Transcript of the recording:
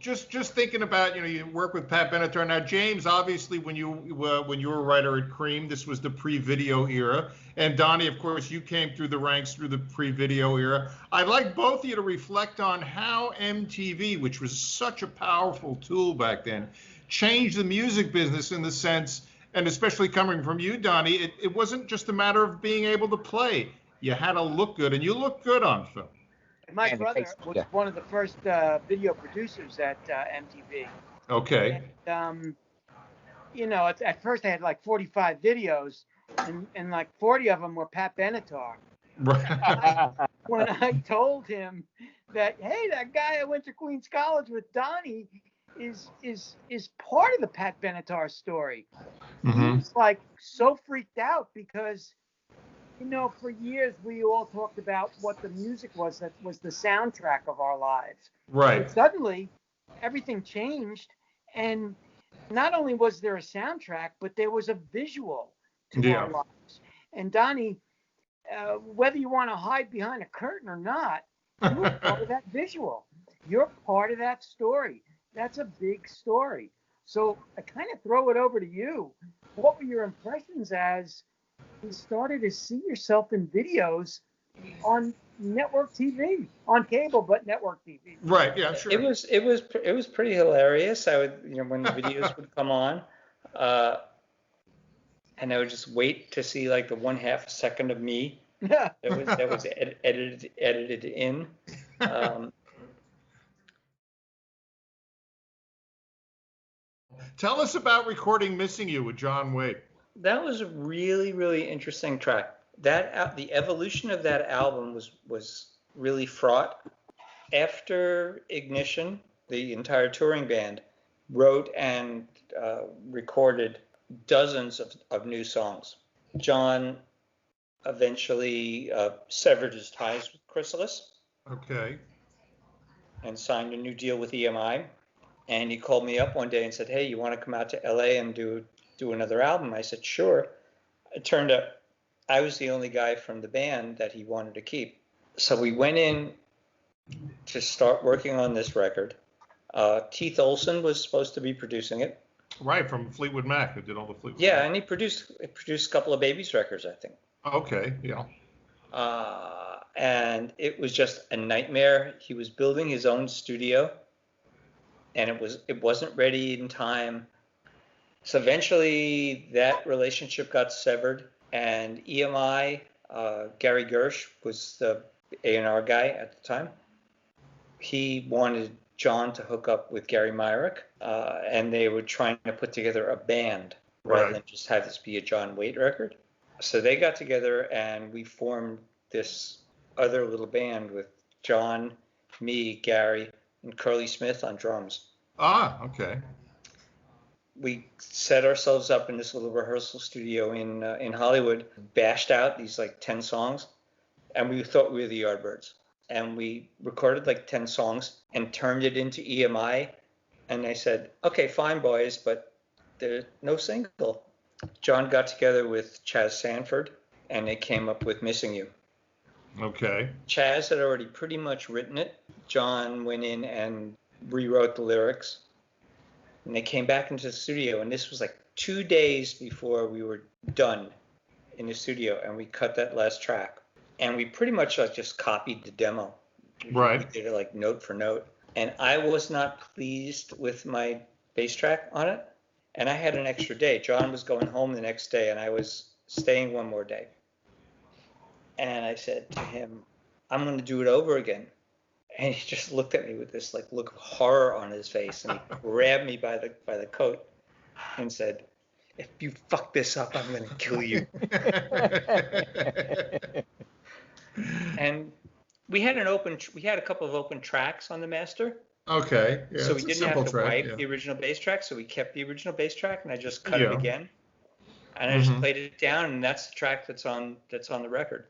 just thinking about, you work with Pat Benatar. Now, James, obviously, when you were a writer at Cream, this was the pre-video era. And Donnie, of course, you came through the ranks through the pre-video era. I'd like both of you to reflect on how MTV, which was such a powerful tool back then, changed the music business in the sense, and especially coming from you, Donnie, it wasn't just a matter of being able to play. You had to look good, and you look good on film. My brother was one of the first video producers at MTV. Okay. And, at first I had like 45 videos, and like 40 of them were Pat Benatar. Right. When I told him that, hey, that guy I went to Queens College with, Donnie, is part of the Pat Benatar story. Mm-hmm. He was like so freaked out because, for years we all talked about what the music was that was the soundtrack of our lives. Right. But suddenly, everything changed, and not only was there a soundtrack, but there was a visual to our lives. And Donnie, whether you want to hide behind a curtain or not, you're part of that visual. You're part of that story. That's a big story. So I kind of throw it over to you. What were your impressions as you started to see yourself in videos on network TV, on cable, but network TV? Right. Yeah. Sure. It was pretty hilarious. I would, when the videos would come on, and I would just wait to see like the 1/2 second of me that was edited in. Tell us about recording "Missing You" with John Waite. That was a really, really interesting track. The evolution of that album was really fraught. After Ignition, the entire touring band wrote and recorded dozens of new songs. John eventually severed his ties with Chrysalis. Okay. And signed a new deal with EMI. And he called me up one day and said, hey, you want to come out to LA and do another album? I said, sure. It turned out I was the only guy from the band that he wanted to keep. So we went in to start working on this record. Keith Olsen was supposed to be producing it. Right, from Fleetwood Mac, who did all the Fleetwood Mac. Yeah, and he produced a couple of Babies records, I think. Okay, yeah. And it was just a nightmare. He was building his own studio, and it wasn't ready in time. So eventually that relationship got severed, and EMI, Gary Gersh was the A&R guy at the time. He wanted John to hook up with Gary Myrick, and they were trying to put together a band rather than just have this be a John Waite record. So they got together and we formed this other little band with John, me, Gary, and Curly Smith on drums. Ah, okay. We set ourselves up in this little rehearsal studio in Hollywood, bashed out these like 10 songs, and we thought we were the Yardbirds. And we recorded like 10 songs and turned it into EMI. And they said, okay, fine, boys, but there's no single. John got together with Chaz Sanford, and they came up with Missing You. Okay. Chaz had already pretty much written it. John went in and rewrote the lyrics. And they came back into the studio, and this was like 2 days before we were done in the studio, and we cut that last track. And we pretty much just copied the demo. Right. We did it like note for note. And I was not pleased with my bass track on it. And I had an extra day. John was going home the next day, and I was staying one more day. And I said to him, I'm going to do it over again. And he just looked at me with this like look of horror on his face, and he grabbed me by the coat and said, if you fuck this up, I'm going to kill you. And we had a couple of open tracks on the master. Okay. Yeah, so we didn't have to wipe the original bass track, so we kept the original bass track, and I just cut it again. And I just played it down, and that's the track that's on the record.